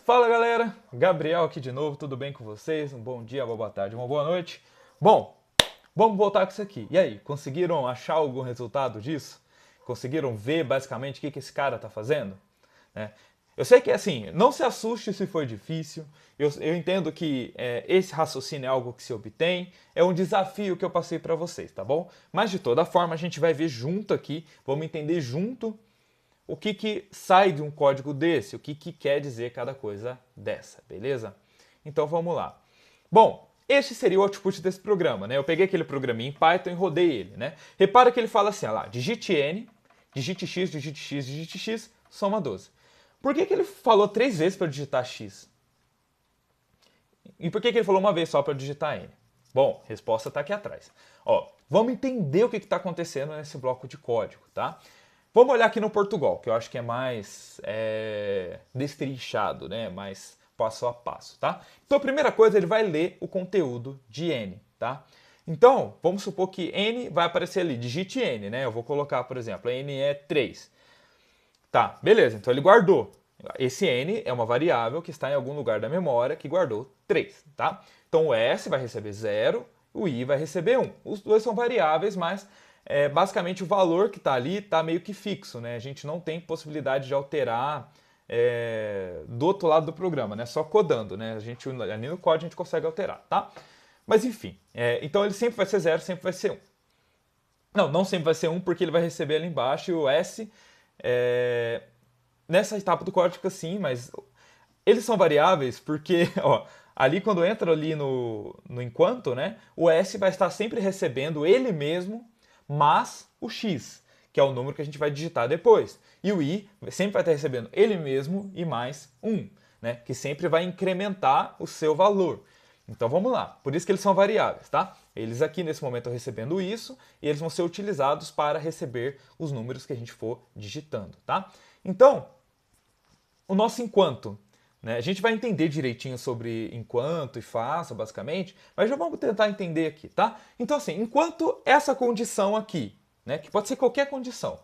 Fala galera, Gabriel aqui de novo, tudo bem com vocês? Um bom dia, uma boa tarde, uma boa noite. Bom, vamos voltar com isso aqui. E aí, conseguiram achar algum resultado disso? Conseguiram ver basicamente o que esse cara está fazendo? Né? Eu sei que assim, não se assuste se for difícil, eu entendo que esse raciocínio é algo que se obtém, é um desafio que eu passei para vocês, tá bom? Mas de toda forma a gente vai ver junto aqui, vamos entender junto o que sai de um código desse, o que quer dizer cada coisa dessa, beleza? Então vamos lá. Bom, este seria o output desse programa, né? Eu peguei aquele programinha em Python e rodei ele, né? Repara que ele fala assim, ó lá, digite n, digite x, digite x, digite x, soma 12. Por que ele falou 3 vezes para digitar x? E por que ele falou uma vez só para digitar n? Bom, a resposta está aqui atrás. Ó, vamos entender o que está acontecendo nesse bloco de código, tá? Vamos olhar aqui no Portugal, que eu acho que é mais destrinchado, né? Mais passo a passo, tá? Então a primeira coisa, ele vai ler o conteúdo de n, tá? Então, vamos supor que n vai aparecer ali, digite n, né? Eu vou colocar, por exemplo, n é 3. Tá, beleza, então ele guardou. Esse n é uma variável que está em algum lugar da memória que guardou 3, tá? Então o s vai receber 0, o i vai receber 1. Os dois são variáveis, mas basicamente o valor que está ali está meio que fixo, né? A gente não tem possibilidade de alterar do outro lado do programa, né? Só codando, né? Ali no código a gente consegue alterar, tá? Mas enfim, então ele sempre vai ser 0, sempre vai ser 1. Não sempre vai ser 1 porque ele vai receber ali embaixo e o s... nessa etapa do código fica assim, mas eles são variáveis porque, ó, ali quando entra ali no enquanto, né, o s vai estar sempre recebendo ele mesmo, mas o x, que é o número que a gente vai digitar depois. E o i sempre vai estar recebendo ele mesmo e mais 1, né, que sempre vai incrementar o seu valor. Então vamos lá, por isso que eles são variáveis, tá? Eles aqui nesse momento estão recebendo isso e eles vão ser utilizados para receber os números que a gente for digitando, tá? Então, o nosso enquanto, né? A gente vai entender direitinho sobre enquanto e faça, basicamente, mas já vamos tentar entender aqui, tá? Então assim, enquanto essa condição aqui, né, que pode ser qualquer condição,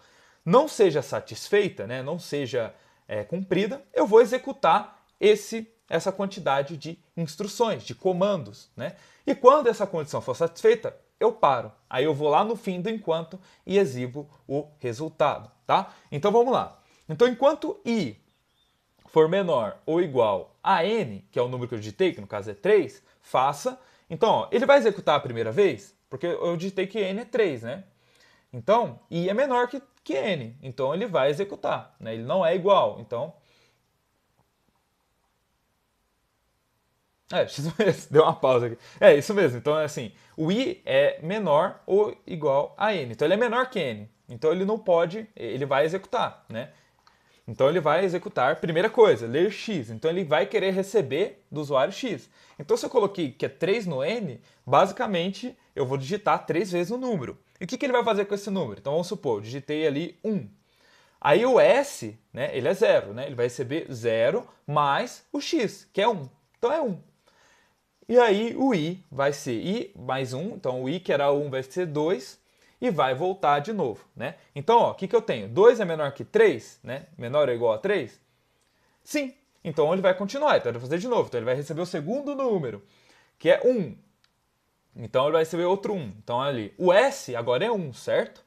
não seja satisfeita, né, não seja cumprida, eu vou executar essa quantidade de instruções, de comandos, né? E quando essa condição for satisfeita, eu paro. Aí eu vou lá no fim do enquanto e exibo o resultado, tá? Então vamos lá. Então enquanto i for menor ou igual a n, que é o número que eu digitei, que no caso é 3, faça. Então, ó, ele vai executar a primeira vez, porque eu digitei que n é 3, né? Então, i é menor que n, então ele vai executar, né? Ele não é igual, então... isso mesmo, deu uma pausa aqui. É isso mesmo, então é assim, o i é menor ou igual a n, então ele é menor que n, então ele não pode, ele vai executar, né? Então ele vai executar, primeira coisa, ler x. Então ele vai querer receber do usuário x. Então se eu coloquei que é 3 no n, basicamente eu vou digitar 3 vezes o número. E o que ele vai fazer com esse número? Então vamos supor, eu digitei ali 1. Aí o s, né, ele é 0, né? Ele vai receber 0 mais o x, que é 1. Então é 1. E aí o i vai ser i mais 1, então o i que era 1 vai ser 2. E vai voltar de novo, né? Então, ó, o que eu tenho? 2 é menor que 3, né? Menor ou igual a 3? Sim. Então ele vai continuar, então ele vai fazer de novo. Então ele vai receber o segundo número, que é 1. Então ele vai receber outro 1. Então ali, o S agora é 1, certo?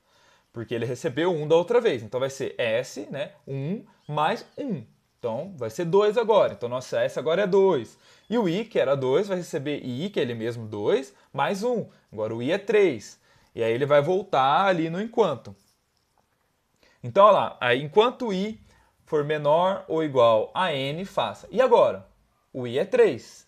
Porque ele recebeu 1 da outra vez. Então vai ser S, né? 1 mais 1. Então vai ser 2 agora. Então nosso S agora é 2. E o I, que era 2, vai receber I, que é ele mesmo 2, mais 1. Agora o I é 3. E aí ele vai voltar ali no enquanto. Então, olha lá, aí, enquanto i for menor ou igual a n, faça. E agora? O i é 3.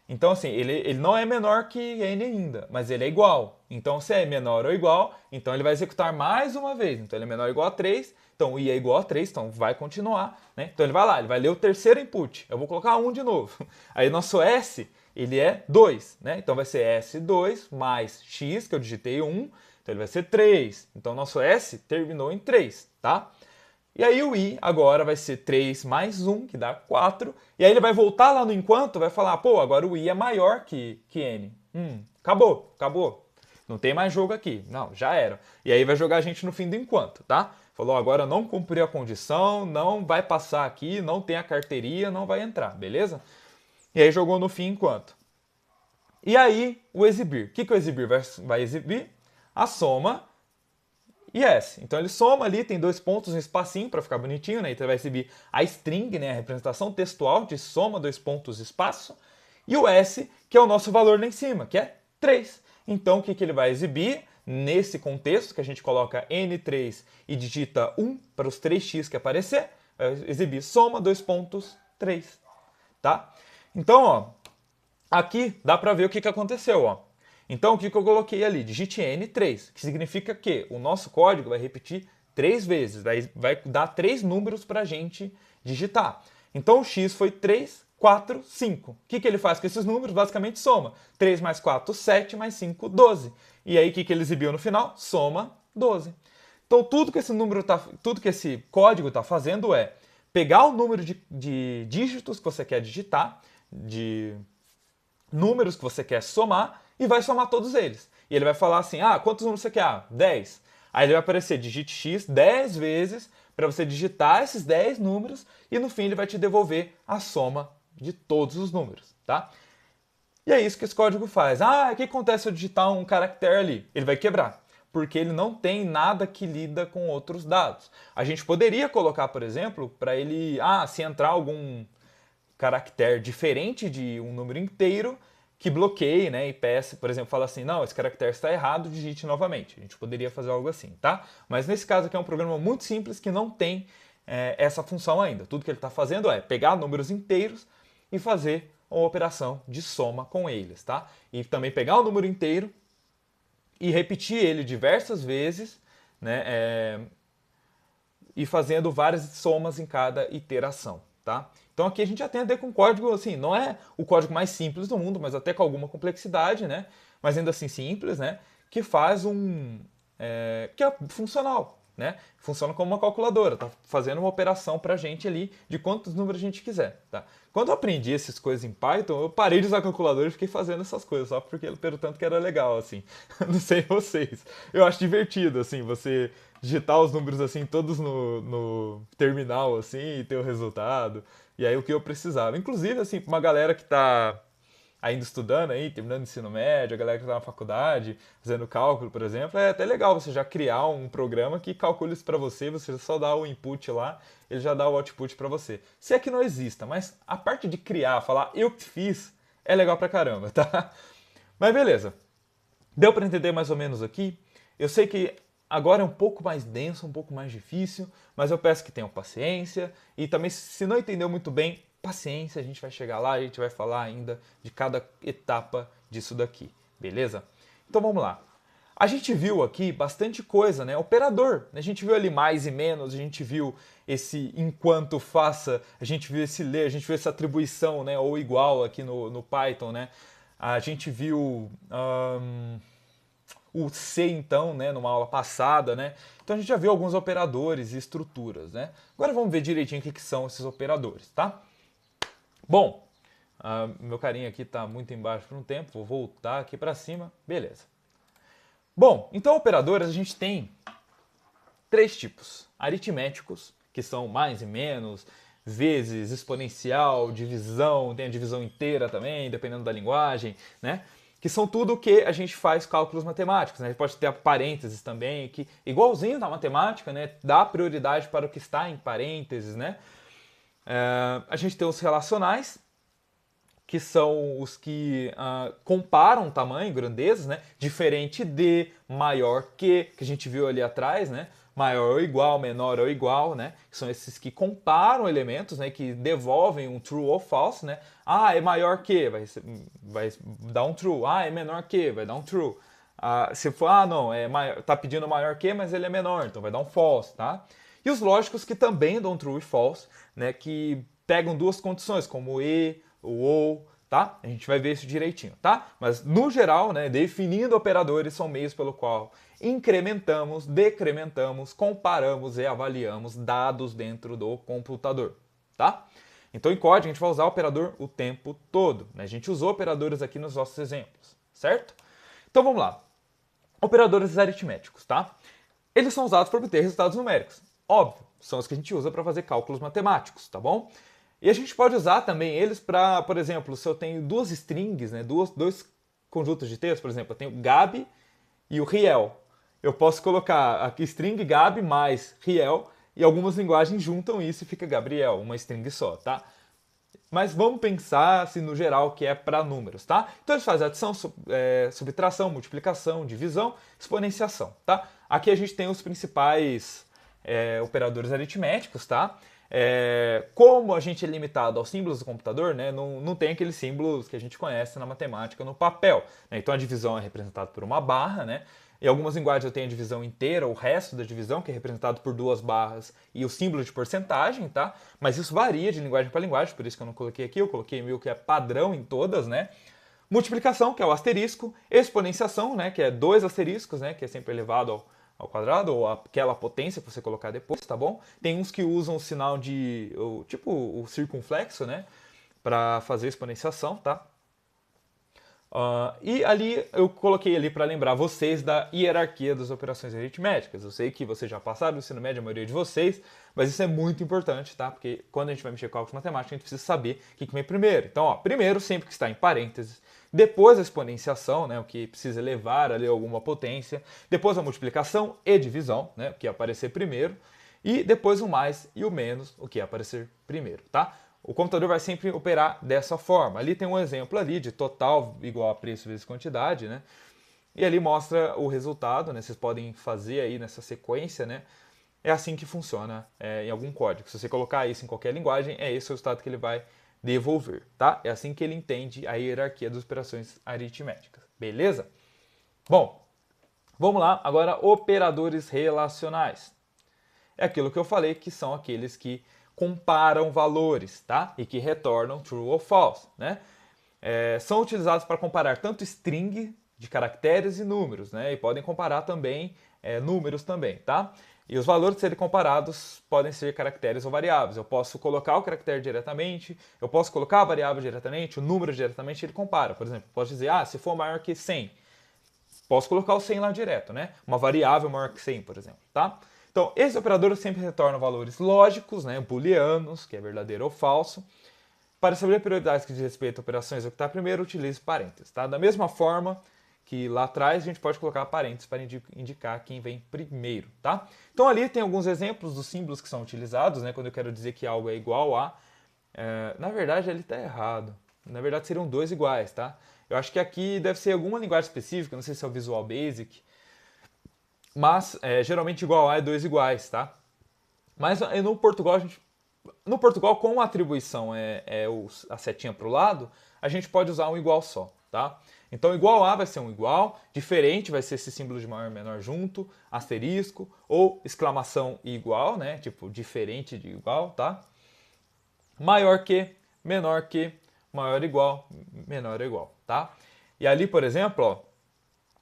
Então, assim, ele não é menor que n ainda, mas ele é igual. Então, se é menor ou igual, então ele vai executar mais uma vez. Então, ele é menor ou igual a 3, então o i é igual a 3, então vai continuar, né? Então, ele vai lá, ele vai ler o terceiro input. Eu vou colocar 1 de novo. Aí, nosso s, ele é 2, né? Então, vai ser s2 mais x, que eu digitei 1, então ele vai ser 3. Então, nosso s terminou em 3, tá? E aí o i agora vai ser 3 mais 1, que dá 4. E aí ele vai voltar lá no enquanto, vai falar, pô, agora o i é maior que n. Acabou. Não tem mais jogo aqui. Não, já era. E aí vai jogar a gente no fim do enquanto, tá? Falou, agora não cumpriu a condição, não vai passar aqui, não tem a carteirinha, não vai entrar, beleza? E aí jogou no fim enquanto. E aí o exibir. O que o exibir vai exibir? A soma e S. Então ele soma ali, tem 2 pontos, um espacinho para ficar bonitinho, né? Então ele vai exibir a string, né? A representação textual de soma, 2 pontos, espaço. E o S, que é o nosso valor lá em cima, que é 3. Então o que ele vai exibir? Nesse contexto, que a gente coloca N3 e digita 1 para os 3x que aparecer, vai exibir soma, 2 pontos, 3. Tá? Então, ó, aqui dá para ver o que aconteceu, ó. Então, o que eu coloquei ali? Digite N3, que significa que o nosso código vai repetir 3 vezes, vai dar 3 números para a gente digitar. Então, o x foi 3, 4, 5. O que ele faz com esses números? Basicamente soma. 3 mais 4, 7, mais 5, 12. E aí, o que ele exibiu no final? Soma 12. Então, tudo que esse código está fazendo é pegar o número de dígitos que você quer digitar, de números que você quer somar, e vai somar todos eles. E ele vai falar assim, quantos números você quer? 10. Aí ele vai aparecer, digite x 10 vezes para você digitar esses 10 números e no fim ele vai te devolver a soma de todos os números, tá? E é isso que esse código faz. O que acontece se eu digitar um caractere ali? Ele vai quebrar, porque ele não tem nada que lida com outros dados. A gente poderia colocar, por exemplo, para ele, se entrar algum caractere diferente de um número inteiro, que bloqueie, né, e peça, por exemplo, fala assim, não, esse caractere está errado, digite novamente. A gente poderia fazer algo assim, tá? Mas nesse caso aqui é um programa muito simples que não tem essa função ainda. Tudo que ele está fazendo é pegar números inteiros e fazer uma operação de soma com eles, tá? E também pegar o número inteiro e repetir ele diversas vezes, né, e fazendo várias somas em cada iteração, tá? Então aqui a gente já tem a ver com código, assim, não é o código mais simples do mundo, mas até com alguma complexidade, né? Mas ainda assim simples, né? Que faz que é funcional, né? Funciona como uma calculadora, tá fazendo uma operação pra gente ali de quantos números a gente quiser, tá? Quando eu aprendi essas coisas em Python, eu parei de usar calculadora e fiquei fazendo essas coisas, só porque pelo tanto que era legal, assim. Não sei vocês. Eu acho divertido, assim, você digitar os números, assim, todos no terminal, assim, e ter o resultado. E aí o que eu precisava. Inclusive, assim, pra uma galera que tá ainda estudando aí, terminando o ensino médio, a galera que está na faculdade, fazendo cálculo, por exemplo, é até legal você já criar um programa que calcule isso para você só dá o input lá, ele já dá o output para você. Se é que não exista, mas a parte de criar, falar eu que fiz, é legal pra caramba, tá? Mas beleza. Deu para entender mais ou menos aqui? Eu sei que agora é um pouco mais denso, um pouco mais difícil, mas eu peço que tenham paciência e também se não entendeu muito bem, paciência, a gente vai chegar lá, a gente vai falar ainda de cada etapa disso daqui, beleza? Então vamos lá. A gente viu aqui bastante coisa, né? Operador, a gente viu ali mais e menos, a gente viu esse enquanto faça, a gente viu esse ler, a gente viu essa atribuição, né? Ou igual aqui no Python, né? A gente viu o C, então, né? Numa aula passada, né? Então a gente já viu alguns operadores e estruturas, né? Agora vamos ver direitinho o que são esses operadores, tá? Bom, meu carinha aqui está muito embaixo por um tempo, vou voltar aqui para cima, beleza. Bom, então operadores a gente tem 3 tipos. Aritméticos, que são mais e menos, vezes, exponencial, divisão, tem a divisão inteira também, dependendo da linguagem, né? Que são tudo que a gente faz cálculos matemáticos, né? A gente pode ter parênteses também, que igualzinho na matemática, né? Dá prioridade para o que está em parênteses, né? A gente tem os relacionais, que são os que comparam tamanho, grandezas, né? Diferente de, maior que a gente viu ali atrás, né? Maior ou igual, menor ou igual, né? Que são esses que comparam elementos, né? Que devolvem um true ou false, né? É maior que, vai dar um true. É menor que, vai dar um true. Se for, não, tá pedindo maior que, mas ele é menor, então vai dar um false, tá? E os lógicos que também dão true e false, né, que pegam 2 condições, como o e, o ou, tá? A gente vai ver isso direitinho, tá? Mas, no geral, né, definindo operadores são meios pelo qual incrementamos, decrementamos, comparamos e avaliamos dados dentro do computador, tá? Então, em código, a gente vai usar o operador o tempo todo, né? A gente usou operadores aqui nos nossos exemplos, certo? Então, vamos lá. Operadores aritméticos, tá? Eles são usados para obter resultados numéricos. Óbvio, são os que a gente usa para fazer cálculos matemáticos, tá bom? E a gente pode usar também eles para, por exemplo, se eu tenho duas strings, né, dois conjuntos de texto, por exemplo, eu tenho Gabi e o Riel. Eu posso colocar aqui string Gabi mais Riel e algumas linguagens juntam isso e fica Gabriel, uma string só, tá? Mas vamos pensar, assim, no geral, que é para números, tá? Então eles fazem adição, subtração, multiplicação, divisão, exponenciação, tá? Aqui a gente tem os principais operadores aritméticos, tá? Como a gente é limitado aos símbolos do computador, né, não tem aqueles símbolos que a gente conhece na matemática no papel, né? Então a divisão é representada por uma barra, né? Em algumas linguagens eu tenho a divisão inteira, o resto da divisão, que é representado por duas barras e o símbolo de porcentagem, tá? Mas isso varia de linguagem para linguagem, por isso que eu não coloquei aqui, eu coloquei meio que é padrão em todas, né? Multiplicação, que é o asterisco, exponenciação, né, que é dois asteriscos, né, que é sempre elevado ao quadrado, ou aquela potência que você colocar depois, tá bom? Tem uns que usam o sinal de, tipo o circunflexo, né, para fazer exponenciação, tá? E ali eu coloquei ali para lembrar vocês da hierarquia das operações aritméticas. Eu sei que vocês já passaram o ensino médio, a maioria de vocês, mas isso é muito importante, tá? Porque quando a gente vai mexer com cálculos matemáticos, a gente precisa saber o que vem primeiro. Então, ó, primeiro sempre que está em parênteses, depois a exponenciação, né, o que precisa elevar ali alguma potência, depois a multiplicação e divisão, né, o que ia aparecer primeiro, e depois o mais e o menos, o que ia aparecer primeiro, tá? O computador vai sempre operar dessa forma. Ali tem um exemplo ali de total igual a preço vezes quantidade, né? E ali mostra o resultado, né? Vocês podem fazer aí nessa sequência, né? É assim que funciona em algum código. Se você colocar isso em qualquer linguagem, é esse o resultado que ele vai devolver, tá? É assim que ele entende a hierarquia das operações aritméticas, beleza? Bom, vamos lá. Agora, operadores relacionais. É aquilo que eu falei, que são aqueles que comparam valores, tá? E que retornam true ou false, né? São utilizados para comparar tanto string de caracteres e números, né? E podem comparar também números também, tá? E os valores a serem comparados podem ser caracteres ou variáveis. Eu posso colocar o caractere diretamente, eu posso colocar a variável diretamente, o número diretamente, ele compara. Por exemplo, posso dizer, se for maior que 100, posso colocar o 100 lá direto, né? Uma variável maior que 100, por exemplo, tá? Então, esses operadores sempre retornam valores lógicos, né, booleanos, que é verdadeiro ou falso. Para saber prioridades que diz respeito a operações executar primeiro, utilize parênteses. Tá? Da mesma forma que lá atrás, a gente pode colocar parênteses para indicar quem vem primeiro. Tá? Então, ali tem alguns exemplos dos símbolos que são utilizados, né, quando eu quero dizer que algo é igual a... na verdade, ele está errado. Na verdade, seriam dois iguais. Tá? Eu acho que aqui deve ser alguma linguagem específica, não sei se é o Visual Basic, mas geralmente igual a é dois iguais, tá? Mas no Portugal, com a atribuição a setinha para o lado, a gente pode usar um igual só, tá? Então igual a vai ser um igual, diferente vai ser esse símbolo de maior e menor junto, asterisco, ou exclamação e igual, né? Tipo, diferente de igual, tá? Maior que, menor que, maior igual, menor igual, tá? E ali, por exemplo, ó,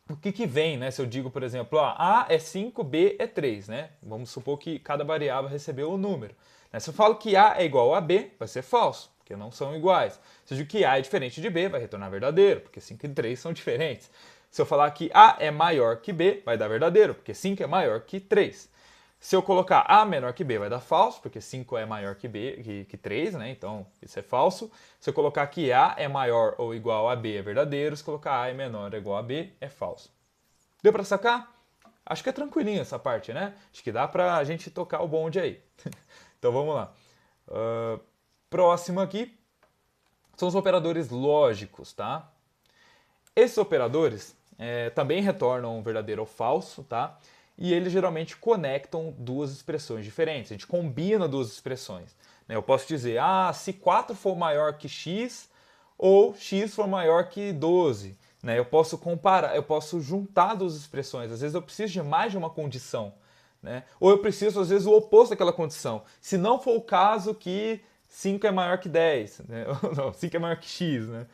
o que vem, né? Se eu digo, por exemplo, A é 5, B é 3, né? Vamos supor que cada variável recebeu um número. Se eu falo que A é igual a B, vai ser falso, porque não são iguais. Se eu digo que A é diferente de B, vai retornar verdadeiro, porque 5 e 3 são diferentes. Se eu falar que A é maior que B, vai dar verdadeiro, porque 5 é maior que 3. Se eu colocar A menor que B, vai dar falso, porque 5 é maior que B, que 3, né? Então, isso é falso. Se eu colocar que A é maior ou igual a B, é verdadeiro. Se colocar A é menor ou igual a B, é falso. Deu para sacar? Acho que é tranquilinho essa parte, né? Acho que dá pra gente tocar o bonde aí. Então, vamos lá. Próximo aqui são os operadores lógicos, tá? Esses operadores também retornam verdadeiro ou falso, tá? E eles geralmente conectam duas expressões diferentes. A gente combina duas expressões. Eu posso dizer, se 4 for maior que x, ou x for maior que 12. Eu posso comparar, eu posso juntar duas expressões. Às vezes eu preciso de mais de uma condição. Ou eu preciso, às vezes, o oposto daquela condição. Se não for o caso que 5 é maior que 10, né? Não, 5 é maior que x, né?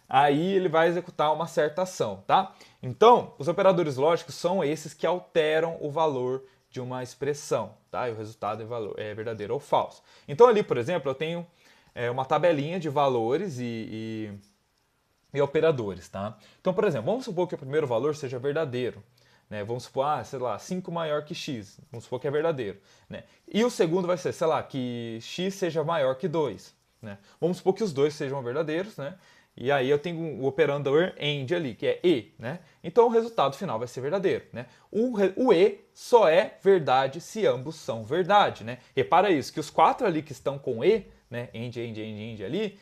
Aí ele vai executar uma certa ação, tá? Então, os operadores lógicos são esses que alteram o valor de uma expressão, tá? E o resultado é verdadeiro ou falso. Então ali, por exemplo, eu tenho uma tabelinha de valores e operadores, tá? Então, por exemplo, vamos supor que o primeiro valor seja verdadeiro. né? Vamos supor, sei lá, 5 maior que x, vamos supor que é verdadeiro, né? E o segundo vai ser, sei lá, que x seja maior que 2, né? Vamos supor que os dois sejam verdadeiros, né? E aí eu tenho o operador AND ali, que é E, né? Então o resultado final vai ser verdadeiro, né? O E só é verdade se ambos são verdade, né? Repara isso, que os 4 ali que estão com E, né? AND ali,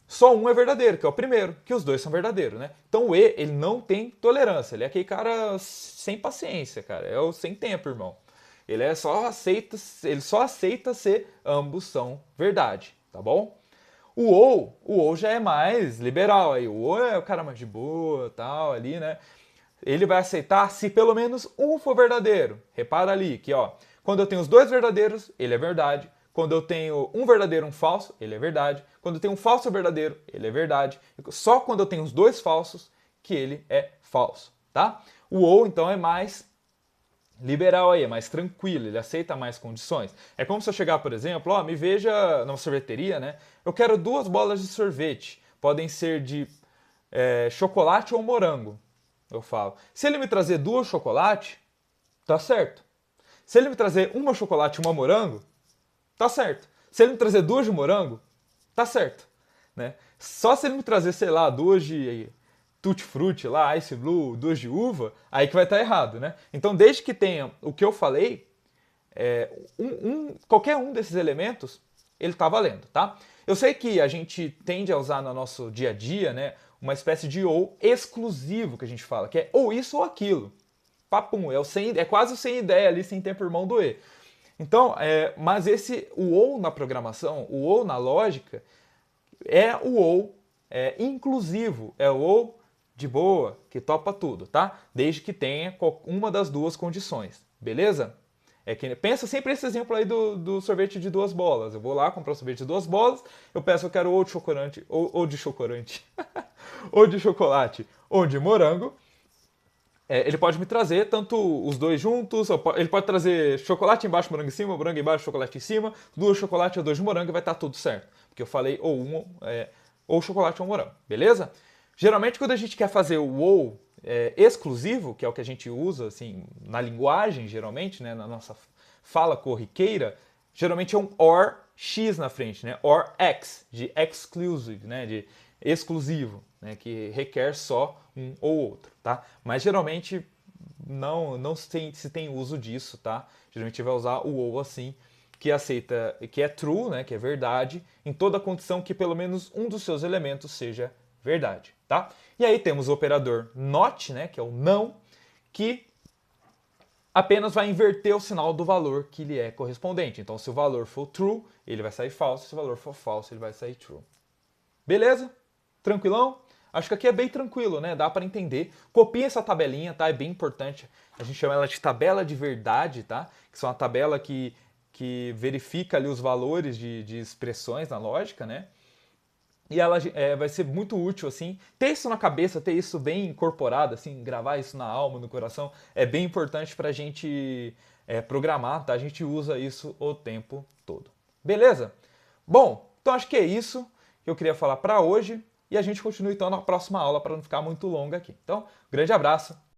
só um é verdadeiro, que é o primeiro, que os dois são verdadeiros, né? Então o E, ele não tem tolerância, ele é aquele cara sem paciência, cara, é o sem tempo, irmão. Ele só aceita se ambos são verdade, tá bom? O ou já é mais liberal aí. O ou é o cara mais de boa, tal, ali, né? Ele vai aceitar se pelo menos um for verdadeiro. Repara ali que, ó, quando eu tenho os dois verdadeiros, ele é verdade. Quando eu tenho um verdadeiro e um falso, ele é verdade. Quando eu tenho um falso e um verdadeiro, ele é verdade. Só quando eu tenho os dois falsos que ele é falso, tá? O ou, então, é mais liberal aí, é mais tranquilo, ele aceita mais condições. É como se eu chegar, por exemplo, ó, me veja numa sorveteria, né? Eu quero 2 bolas de sorvete. Podem ser de chocolate ou morango. Eu falo. Se ele me trazer 2 chocolate, tá certo. Se ele me trazer uma chocolate e uma morango, tá certo. Se ele me trazer 2 de morango, tá certo, né? Só se ele me trazer, sei lá, 2 de Tutti Frutti lá, Ice Blue, 2 de uva, aí que vai estar errado, né? Então, desde que tenha o que eu falei, qualquer um desses elementos, ele está valendo, tá? Eu sei que a gente tende a usar no nosso dia a dia, né, uma espécie de ou exclusivo que a gente fala, que é ou isso ou aquilo. Papum, é quase o sem ideia ali, sem tempo irmão do E. Então, mas o ou na programação, o ou na lógica, é o ou inclusivo, é o ou de boa, que topa tudo, tá? Desde que tenha uma das duas condições, beleza? Pensa sempre esse exemplo aí do sorvete de 2 bolas. Eu vou lá comprar um sorvete de 2 bolas, eu peço, eu quero ou de chocolate, ou de chocolate, ou de chocolate, ou de morango. Ele pode me trazer tanto os dois juntos, ele pode trazer chocolate embaixo, morango em cima, morango embaixo, chocolate em cima, 2 de chocolate ou 2 de morango e vai estar tudo certo. Porque eu falei ou chocolate ou morango, beleza? Geralmente quando a gente quer fazer o ou exclusivo, que é o que a gente usa assim na linguagem, geralmente, né, na nossa fala corriqueira, geralmente é um or x na frente, né? Or x, de exclusive, né, de exclusivo, né, que requer só um ou outro, tá? Mas geralmente não se tem uso disso, tá? Geralmente vai usar o ou assim, que aceita, que é true, né, que é verdade, em toda condição que pelo menos um dos seus elementos seja verdade, tá? E aí temos o operador not, né, que é o não, que apenas vai inverter o sinal do valor que lhe é correspondente. Então, se o valor for true, ele vai sair falso, se o valor for falso, ele vai sair true. Beleza? Tranquilão? Acho que aqui é bem tranquilo, né? Dá para entender. Copia essa tabelinha, tá? É bem importante. A gente chama ela de tabela de verdade, tá? Que são uma tabela que verifica ali os valores de expressões na lógica, né? E ela vai ser muito útil, assim. Ter isso na cabeça, ter isso bem incorporado, assim, gravar isso na alma, no coração, é bem importante para a gente programar, tá? A gente usa isso o tempo todo. Beleza? Bom, então acho que é isso que eu queria falar para hoje. E a gente continua então na próxima aula para não ficar muito longa aqui. Então, grande abraço.